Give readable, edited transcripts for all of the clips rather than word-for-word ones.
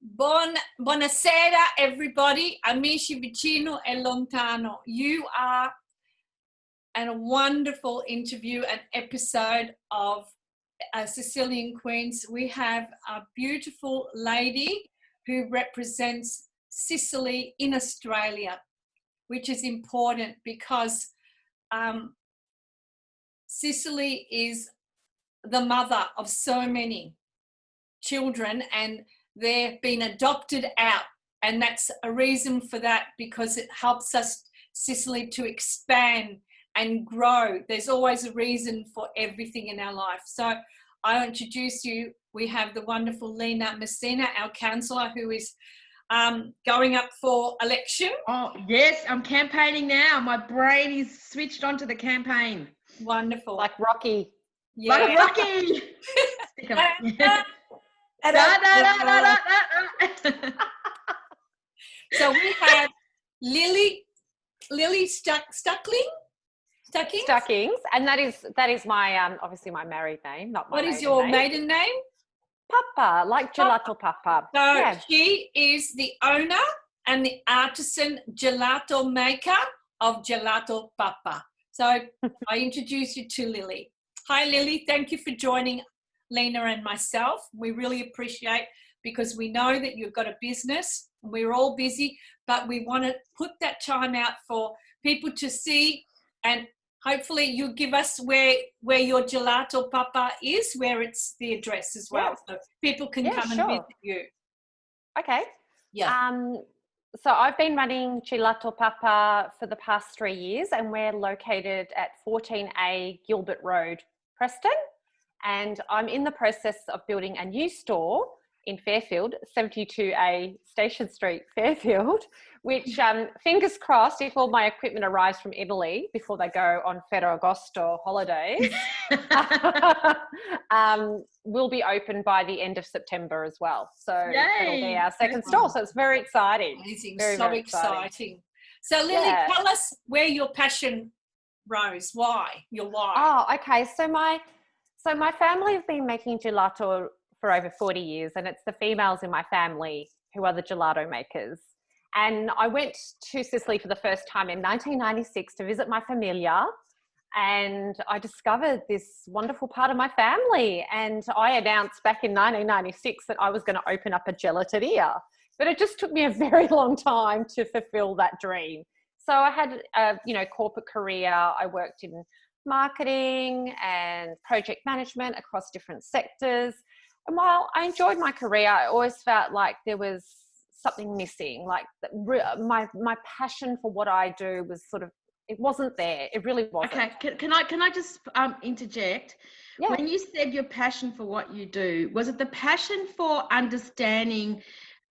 Buonasera, everybody. Amici vicino e lontano. You are a wonderful interview and episode of Sicilian Queens. We have a beautiful lady who represents Sicily in Australia, which is important because Sicily is the mother of so many children, and they've been adopted out, and that's a reason for that, because it helps us, Sicily, to expand and grow. There's always a reason for everything in our life. So I'll introduce you. We have the wonderful Lina Messina, our councillor, who is going up for election. Oh, yes, I'm campaigning now. My brain is switched onto the campaign. Wonderful. Like Rocky. Yeah. Like Rocky. So we have Lily Stuckings, and that is my obviously my married name, not my What is your name. maiden name? Papa, like Gelato Papa. So yeah. She is the owner and the artisan gelato maker of Gelato Papa. So I introduce you to Lily. Hi Lily, thank you for joining Lina and myself. We really appreciate, because we know that you've got a business. We're all busy, but we want to put that time out for people to see, and hopefully you'll give us where your Gelato Papa is, where it's the address as well, so people can come and visit you. Okay. Yeah. So I've been running Gelato Papa for the past 3 years, and we're located at 14A Gilbert Road, Preston. And I'm in the process of building a new store in Fairfield, 72A Station Street, Fairfield, which fingers crossed, if all my equipment arrives from Italy before they go on Ferragosto holidays, will be open by the end of September as well. So it'll be our second store. So it's very exciting. Amazing. Very exciting. So Lily, tell us where your passion rose. Why? Your why? Oh, okay. So my family have been making gelato for over 40 years, and it's the females in my family who are the gelato makers. And I went to Sicily for the first time in 1996 to visit my familia, and I discovered this wonderful part of my family. And I announced back in 1996 that I was going to open up a gelateria, but it just took me a very long time to fulfill that dream. So I had a corporate career. I worked in marketing and project management across different sectors. And while I enjoyed my career, I always felt like there was something missing. Like my passion for what I do was it wasn't there. It really wasn't. Okay, can I just interject? Yeah. When you said your passion for what you do, was it the passion for understanding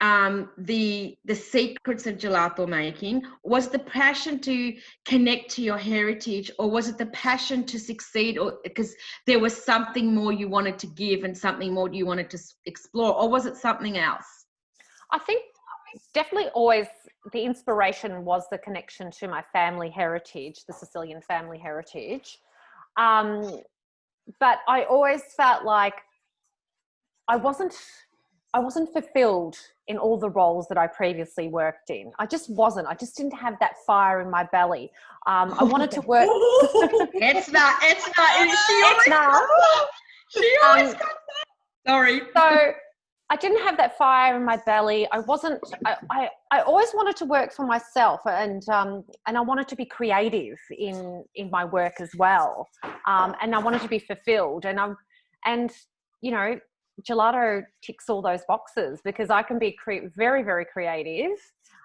the secrets of gelato making? Was the passion to connect to your heritage, or was it the passion to succeed, or because there was something more you wanted to give and something more you wanted to explore, or was it something else? I think definitely always the inspiration was the connection to my family heritage, the Sicilian family heritage. But I always felt like I wasn't fulfilled in all the roles that I previously worked in. I just wasn't. I just didn't have that fire in my belly. I wanted to work. It's not. She always got that. Sorry. So I didn't have that fire in my belly. I always wanted to work for myself, and I wanted to be creative in my work as well. And I wanted to be fulfilled. And gelato ticks all those boxes, because I can be very, very creative.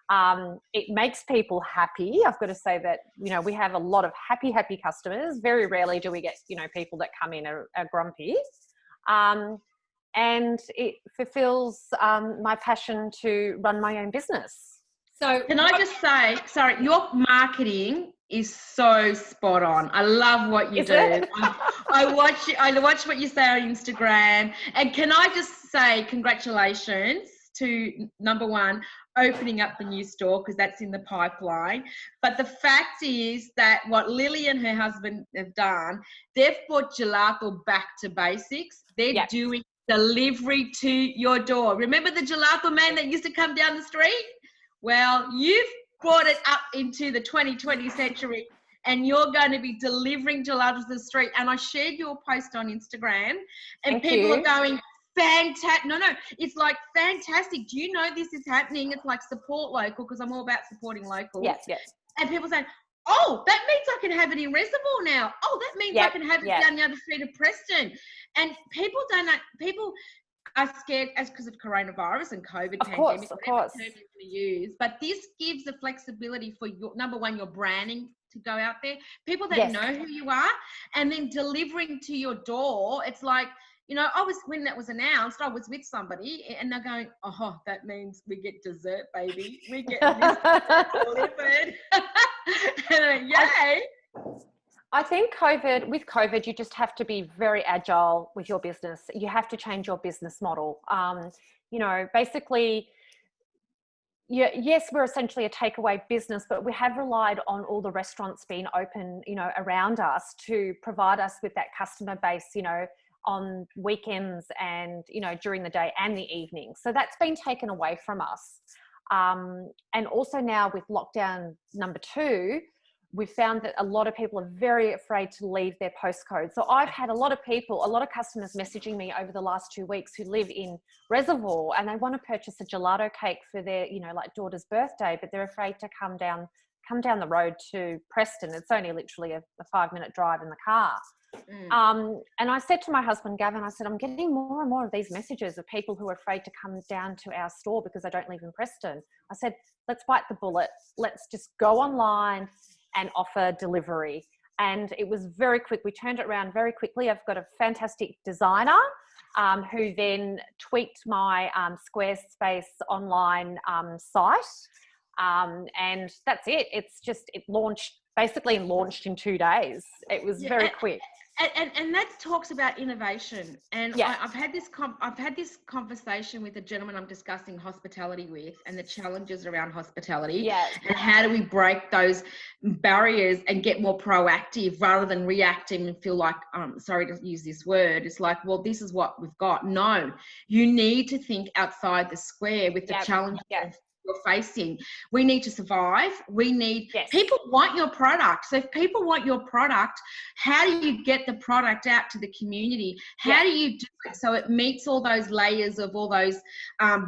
It makes people happy. I've got to say that, we have a lot of happy customers. Very rarely do we get, people that come in are grumpy. And it fulfills my passion to run my own business. So can I just say, sorry, your marketing is so spot on. I love what you do. I watch what you say on Instagram. And can I just say congratulations to, number one, opening up the new store, because that's in the pipeline. But the fact is that what Lily and her husband have done, they've brought gelato back to basics. They're doing delivery to your door. Remember the gelato man that used to come down the street? Well, you've brought it up into the 2020 century, and you're going to be delivering gelato to the street. And I shared your post on Instagram, and people are going, fantastic. No, it's like fantastic. Do you know this is happening? It's like support local, because I'm all about supporting local. Yes. And people saying, oh, that means I can have it in Reservoir now. Oh, that means I can have it down the other street of Preston. And people are scared because of coronavirus and COVID pandemic. Of course. Term you use. But this gives the flexibility for your, number one, your branding to go out there. People that know who you are, and then delivering to your door. It's like, you know, when that was announced, I was with somebody and they're going, oh, that means we get dessert, baby. We get this delivered. And yay. I think with COVID, you just have to be very agile with your business. You have to change your business model. You know, basically, yes, we're essentially a takeaway business, but we have relied on all the restaurants being open, you know, around us to provide us with that customer base, you know, on weekends and, you know, during the day and the evening. So that's been taken away from us. And also now with lockdown number 2, we've found that a lot of people are very afraid to leave their postcode. So I've had a lot of customers messaging me over the last 2 weeks who live in Reservoir, and they want to purchase a gelato cake for their, you know, like daughter's birthday, but they're afraid to come down the road to Preston. It's only literally a 5-minute drive in the car. And I said to my husband, Gavin, I said, I'm getting more and more of these messages of people who are afraid to come down to our store because they don't live in Preston. I said, let's bite the bullet. Let's just go online and offer delivery. And it was very quick. We turned it around very quickly. I've got a fantastic designer who then tweaked my Squarespace online site. And that's it. It launched in 2 days. It was very quick. And that talks about innovation. And I've had this conversation with a gentleman I'm discussing hospitality with, and the challenges around hospitality. And how do we break those barriers and get more proactive rather than reacting and feel like, sorry to use this word, it's like, well, this is what we've got. No, you need to think outside the square with the challenges you're facing. We need to survive. We need people want your product. So if people want your product, how do you get the product out to the community? How do you do it so it meets all those layers of all those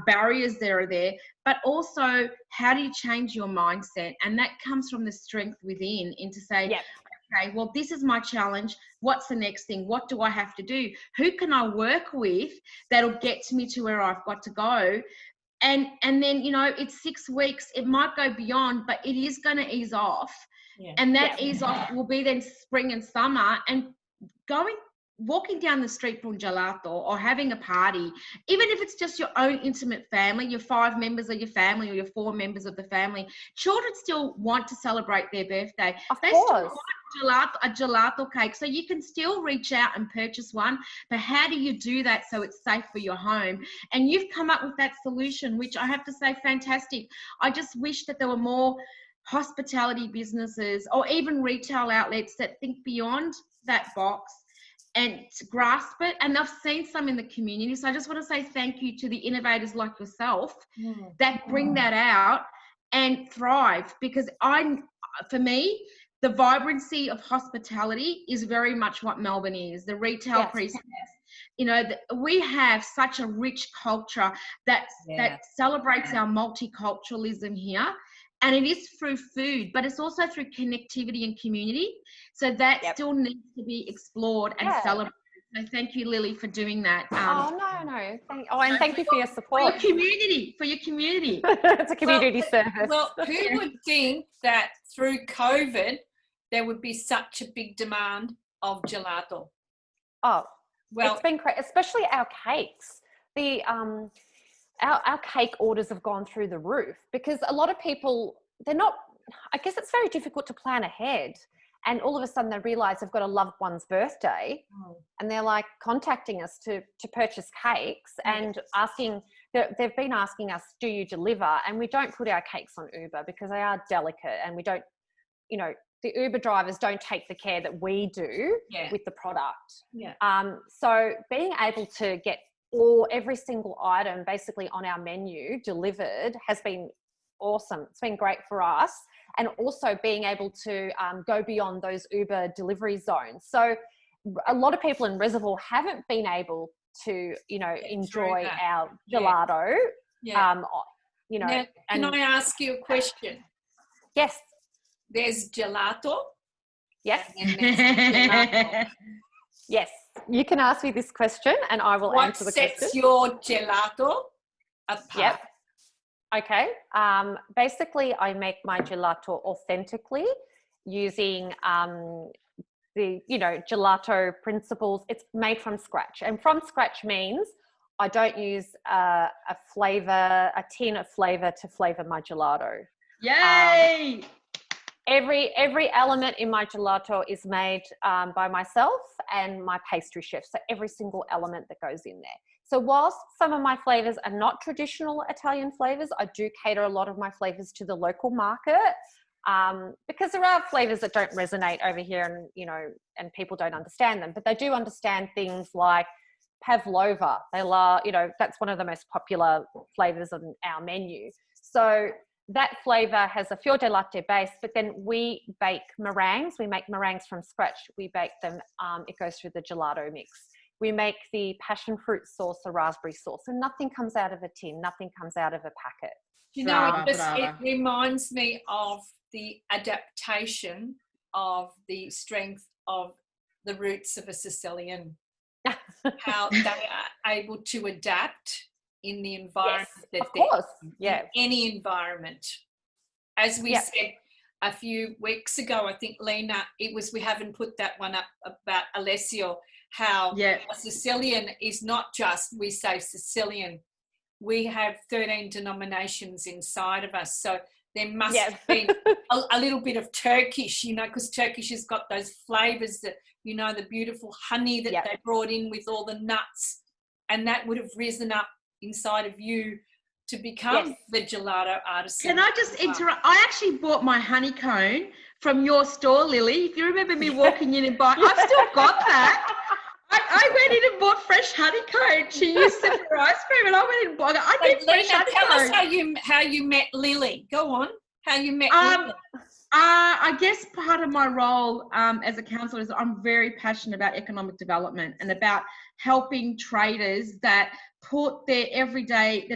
barriers that are there? But also, how do you change your mindset? And that comes from the strength within, into say, okay, well, this is my challenge. What's the next thing? What do I have to do? Who can I work with that'll get me to where I've got to go? And then, you know, it's 6 weeks. It might go beyond, but it is going to ease off. And that ease off will be then spring and summer. And walking down the street from gelato or having a party, even if it's just your own intimate family, your 5 members of your family or your 4 members of the family, children still want to celebrate their birthday. They still want a gelato cake. So you can still reach out and purchase one, but how do you do that so it's safe for your home? And you've come up with that solution, which I have to say, fantastic. I just wish that there were more hospitality businesses or even retail outlets that think beyond that box and to grasp it. And I've seen some in the community. So I just want to say thank you to the innovators like yourself that bring that out and thrive, because for me, the vibrancy of hospitality is very much what Melbourne is, the retail precinct. You know, we have such a rich culture that celebrates our multiculturalism here. And it is through food, but it's also through connectivity and community. So that still needs to be explored and celebrated. So thank you, Lily, for doing that. No. Thank you for your support. For your community. It's a community service. Well, who would think that through COVID, there would be such a big demand of gelato? Oh, well, it's been great, especially our cakes. Our cake orders have gone through the roof, because a lot of people, I guess it's very difficult to plan ahead. And all of a sudden they realise they've got a loved one's birthday and they're like contacting us to purchase cakes and they've been asking us, do you deliver? And we don't put our cakes on Uber because they are delicate, and we don't, you know, the Uber drivers don't take the care that we do with the product. So being able to get or every single item basically on our menu delivered has been awesome. It's been great for us. And also being able to go beyond those Uber delivery zones. So a lot of people in Reservoir haven't been able to, enjoy our gelato. Yeah. Now, can I ask you a question? Yes. There's gelato. Yes. And there's gelato. Yes. You can ask me this question and I will answer the question. What sets your gelato apart? Yep. Okay. Basically, I make my gelato authentically using the gelato principles. It's made from scratch, and from scratch means I don't use a tin of flavor to flavor my gelato. Yay! Every element in my gelato is made by myself and my pastry chef. So every single element that goes in there. So whilst some of my flavors are not traditional Italian flavors, I do cater a lot of my flavors to the local market. Because there are flavors that don't resonate over here and people don't understand them, but they do understand things like pavlova. They love, that's one of the most popular flavors on our menu. So that flavor has a fior di latte base, but then we bake meringues. We make meringues from scratch. We bake them. It goes through the gelato mix. We make the passion fruit sauce, the raspberry sauce, and nothing comes out of a tin. Nothing comes out of a packet. It reminds me of the adaptation of the strength of the roots of a Sicilian, how they are able to adapt in the environment that they're in, any environment. As we said a few weeks ago, I think, Lina, we haven't put that one up about Alessio, how a Sicilian is not just, we say Sicilian, we have 13 denominations inside of us. So there must be a little bit of Turkish, because Turkish has got those flavors that, the beautiful honey that they brought in with all the nuts, and that would have risen up inside of you to become the gelato artisan. Can I just interrupt? I actually bought my honeycomb from your store, Lily. If you remember me walking in and buying, I've still got that. I went in and bought fresh honeycomb. She used it for ice cream, and I went in and bought it. I did fresh honeycomb. Tell us how you met Lily. Go on. How you met Lily. I guess part of my role as a counsellor is I'm very passionate about economic development and about helping traders that put their everyday,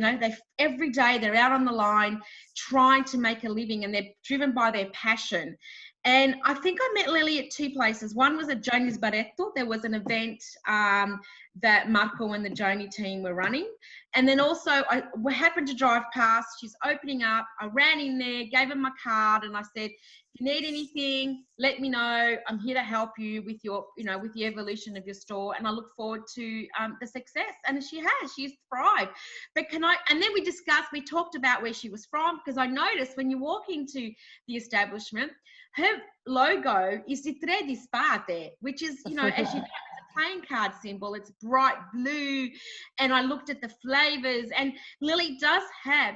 every day they're out on the line trying to make a living, and they're driven by their passion. And I think I met Lily at two places. One was at Joni's Baretto. There was an event that Marco and the Joni team were running. And then also I happened to drive past. She's opening up. I ran in there, gave her my card, and I said, if you need anything, let me know. I'm here to help you with your, with the evolution of your store. And I look forward to the success. And she's thrived. But and then we talked about where she was from, because I noticed when you walk into the establishment, her logo is the tre di spade, which is, as you know, it's a playing card symbol. It's bright blue. And I looked at the flavors, and Lily does have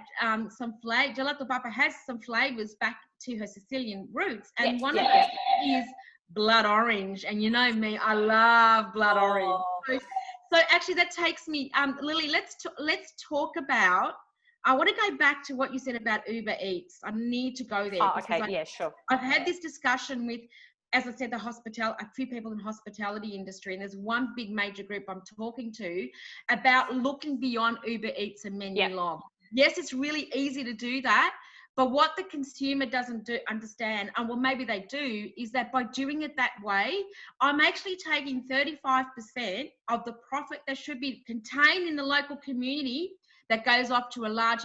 some flavor. Gelato Papa has some flavors back to her Sicilian roots. And one of them is blood orange. And you know me, I love blood orange. So actually that takes me, Lily, let's talk about, I want to go back to what you said about Uber Eats. I need to go there. Oh, okay. Sure. I've had this discussion with, as I said, a few people in the hospitality industry, and there's one big major group I'm talking to about looking beyond Uber Eats and menu log. Yes, it's really easy to do that, but what the consumer doesn't understand, and well, maybe they do, is that by doing it that way, I'm actually taking 35% of the profit that should be contained in the local community that goes off to a large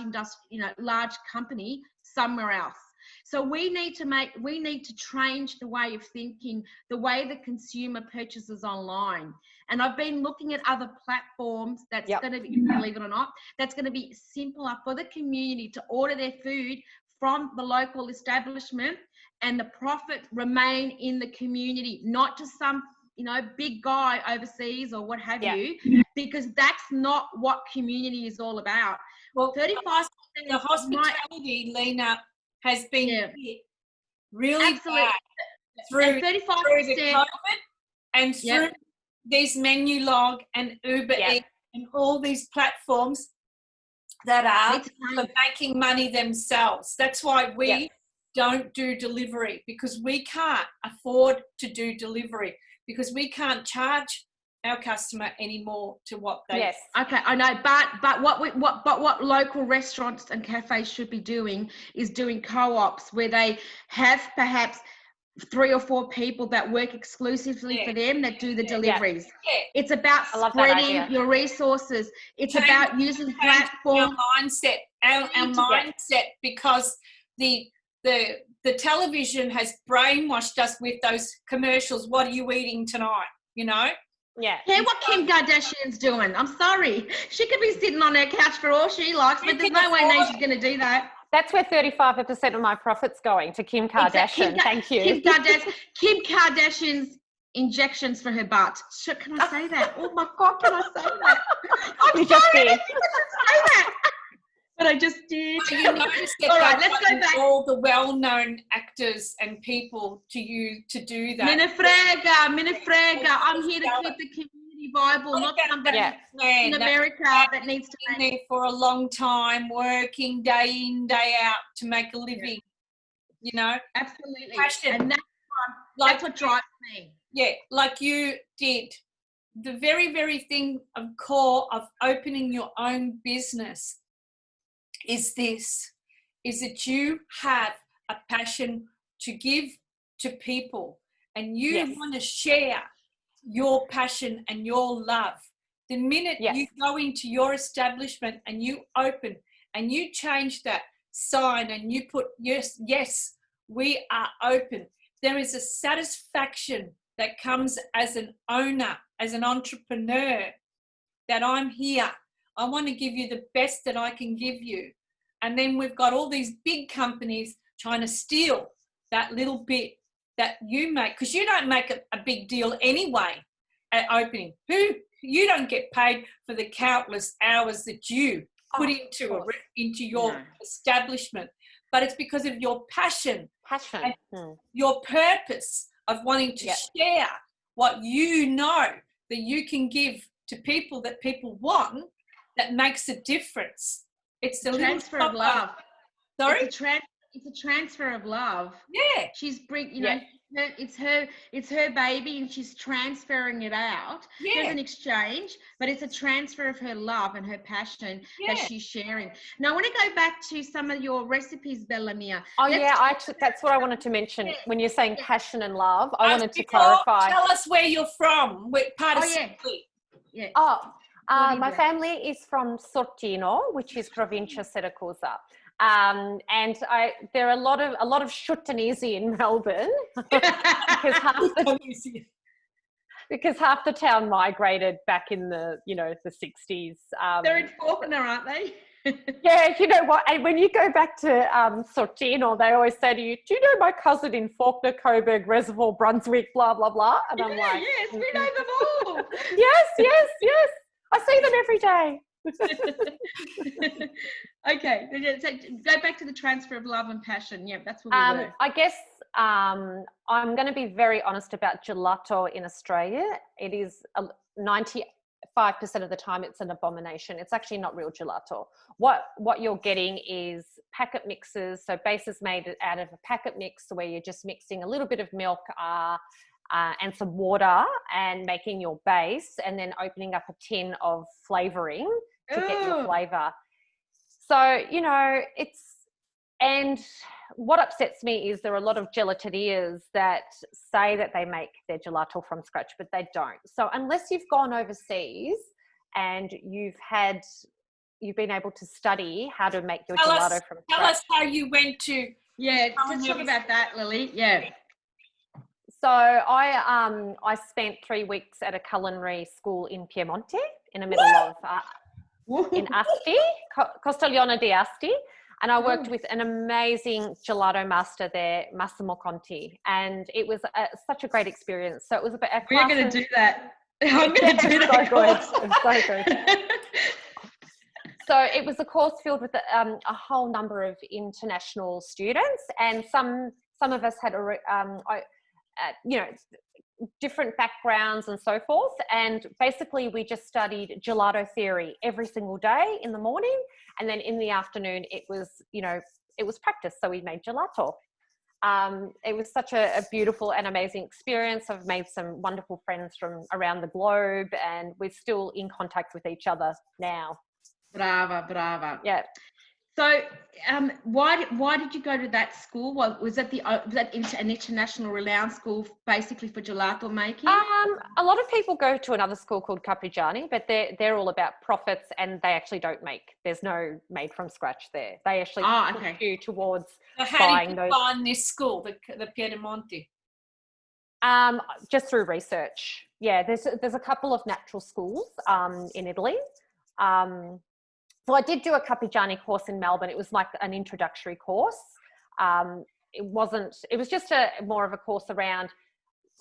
large company somewhere else. So we need to change the way of thinking, the way the consumer purchases online. And I've been looking at other platforms that's going to be, believe it or not, that's going to be simpler for the community to order their food from the local establishment, and the profit remain in the community, not to some big guy overseas or what have you, because that's not what community is all about. Well, 35% the hospitality, Lina, has been hit really bad through the COVID and through these menu log and Uber Eats and all these platforms that are for making money themselves. That's why we don't do delivery, because we can't afford to do delivery, because we can't charge our customer anymore to what they. Yes. Okay, I know, but what local restaurants and cafes should be doing is doing co-ops where they have perhaps 3 or 4 people that work exclusively for them that do the deliveries. Yeah. It's about spreading your resources. It's about using platforms. Our mindset, because the television has brainwashed us with those commercials. What are you eating tonight? You know. Yeah. Yeah, what Kim Kardashian's doing. I'm sorry. She could be sitting on her couch for all she likes, but there's no way she's going to do that. That's where 35% of my profit's going, to Kim Kardashian. Thank you. Kim Kardashian's injections for her butt. Can I say that? Oh my God, can I say that? I'm You just did. I shouldn't say that. But I just did. You notice that. All right, let's go back. All the well-known actors and people to do that. Mina frega. I'm here to keep the community viable, not somebody in America that needs to be there for a long time, working day in, day out to make a living. You know, absolutely. Passion. And that's what drives me. Yeah, like you did. The very, very thing of core of opening your own business is that you have a passion to give to people, and you want to share your passion and your love. The minute you go into your establishment and you open and you change that sign and you put yes, we are open, there is a satisfaction that comes as an owner, as an entrepreneur, that I'm here. I want to give you the best that I can give you. And then we've got all these big companies trying to steal that little bit that you make, because you don't make a big deal anyway at opening. You don't get paid for the countless hours that you put into your establishment, but it's because of your passion and your purpose of wanting to share what you know that you can give to people, that people want, that makes a difference. It's a transfer of love. Sorry? It's a transfer of love. Yeah. She's it's her baby, and she's transferring it out. Yeah. There's an exchange, but it's a transfer of her love and her passion that she's sharing. Now I want to go back to some of your recipes, Bellamia. That's what I wanted to mention. When you're saying passion and love, I wanted to clarify. Tell us where you're from. What part of Sicily? Yeah. My family is from Sortino, which is Provincia Siracusa. And there are a lot of Sciuttanesi in Melbourne because half the town migrated back in the 60s. They're in Faulkner, aren't they? Yeah, you know what? And when you go back to Sortino, they always say to you, "Do you know my cousin in Faulkner, Coburg, Reservoir, Brunswick, blah blah blah?" And I'm like, "Yes, we know them all." Yes. I see them every day. Okay, so go back to the transfer of love and passion. Yeah, that's what we were. I guess I'm going to be very honest about gelato in Australia. It is 95% of the time it's an abomination. It's actually not real gelato. What you're getting is packet mixes. So base is made out of a packet mix where you're just mixing a little bit of milk and some water and making your base, and then opening up a tin of flavouring to get your flavour. So, and what upsets me is there are a lot of gelaterias that say that they make their gelato from scratch, but they don't. So unless you've gone overseas and you've been able to study how to make your gelato from scratch. Tell us how you went to... Yeah, let's talk about that, Lily. Yeah. So I spent 3 weeks at a culinary school in Piemonte, in the middle of in Asti, Castiglione di Asti, and I worked with an amazing gelato master there, Massimo Conti, and it was such a great experience. So it was about. We're going to do that. I'm going to do that. So good. So it was a course filled with a whole number of international students, and some of us had different backgrounds and so forth. And basically we just studied gelato theory every single day in the morning. And then in the afternoon, it was, you know, it was practice. So we made gelato. It was such a beautiful and amazing experience. I've made some wonderful friends from around the globe, and we're still in contact with each other now. Brava, brava. Yeah. So, why did you go to that school? Was that an international renowned school, basically for gelato making? A lot of people go to another school called Caprigiani, but they're all about profits, and they actually don't make. There's no made from scratch there. They actually push you towards buying those. How did you find this school, the Piedemonte? Just through research. Yeah, there's a couple of natural schools in Italy. So I did do a Caprigiani course in Melbourne. It was like an introductory course. It was just more of a course around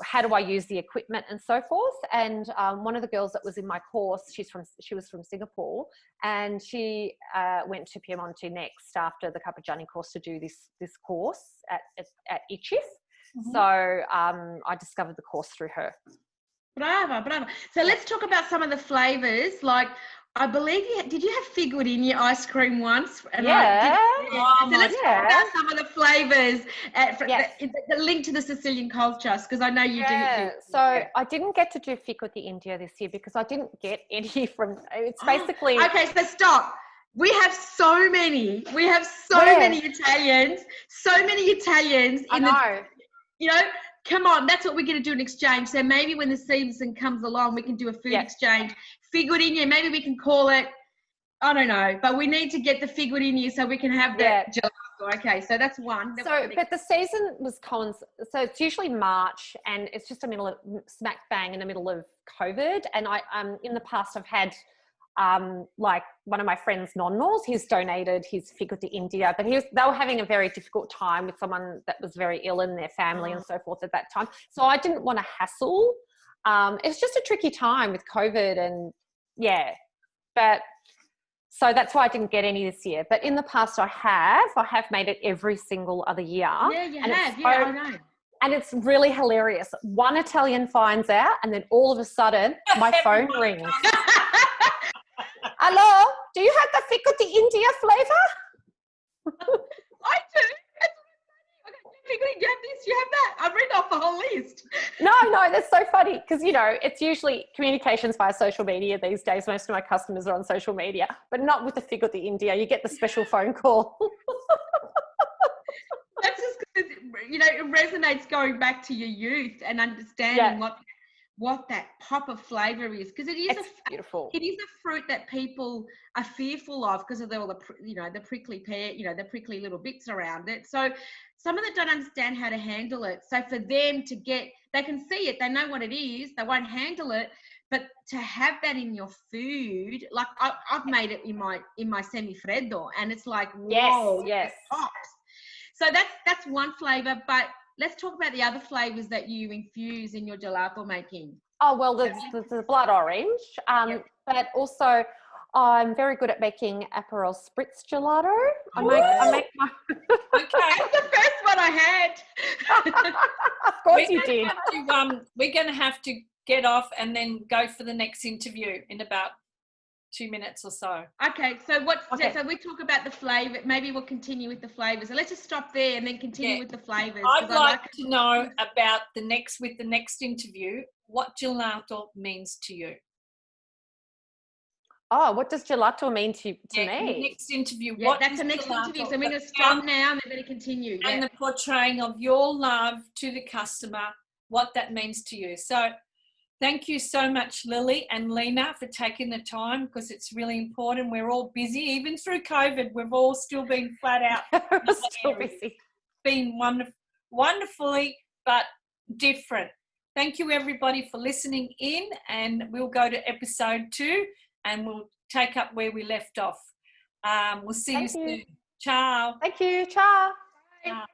how do I use the equipment and so forth. And one of the girls that was in my course, she was from Singapore, and she went to Piemonte next after the Caprigiani course to do this course at ICIF. Mm-hmm. So I discovered the course through her. Brava, brava. So let's talk about some of the flavors. Like, I believe did you have figured in your ice cream once? And yeah. So let's talk about some of the flavors that link to the Sicilian culture, because I know you do. So I didn't get to do Fico di India this year because I didn't get any from, it's basically. Okay, so stop. We have so many. We have so many Italians. So many Italians. I know. You know, come on, that's what we're going to do, an exchange. So maybe when the season comes along, we can do a food exchange. Figurinha, maybe we can call it, I don't know, but we need to get the figurinha so we can have that gelato. Okay, so that's one. But the season was so it's usually March, and it's just smack bang in the middle of COVID. And I in the past I've had like one of my friends' nonnos, he's donated his Fico di India, but they were having a very difficult time with someone that was very ill in their family and so forth at that time. So I didn't want to hassle. It's just a tricky time with COVID and but so that's why I didn't get any this year. But in the past I have made it every single other year. Yeah, you have. I know. And it's really hilarious. One Italian finds out, and then all of a sudden my phone rings. Hello, do you have the Fico di India flavour? I do. Okay, you have this, you have that. I've read off the whole list. No, that's so funny because, you know, it's usually communications via social media these days. Most of my customers are on social media, but not with the Fico di India. You get the special phone call. That's just because, you know, it resonates going back to your youth and understanding what that pop of flavour is, because it is beautiful. It is a fruit that people are fearful of because of all the, you know, the prickly pear, you know, the prickly little bits around it. So some of them don't understand how to handle it. So for them to they can see it, they know what it is, they won't handle it, but to have that in your food, like I've made it in my semi-freddo, and it's like, whoa, yes. It pops. So that's one flavour, but let's talk about the other flavours that you infuse in your gelato making. Oh, well, there's the blood orange, but also I'm very good at making Aperol Spritz gelato. I make my... Okay. That's the first one I had. Of course you did. We're going to have to get off and then go for the next interview in about 2 minutes or so. Okay, so so we talk about the flavour. Maybe we'll continue with the flavours. So let's just stop there and then continue with the flavours. I'd like to know about the next interview, what gelato means to you. Oh, what does gelato mean to me? Next interview. Yeah, that's the next interview. So we're going to stop now and then we're going to continue. And the portraying of your love to the customer, what that means to you. So thank you so much, Lily and Lina, for taking the time, because it's really important. We're all busy. Even through COVID, we've all still been flat out. We're still busy. Been wonderfully, but different. Thank you, everybody, for listening in, and we'll go to episode 2 and we'll take up where we left off. We'll see you soon. Ciao. Thank you. Ciao. Bye. Ciao.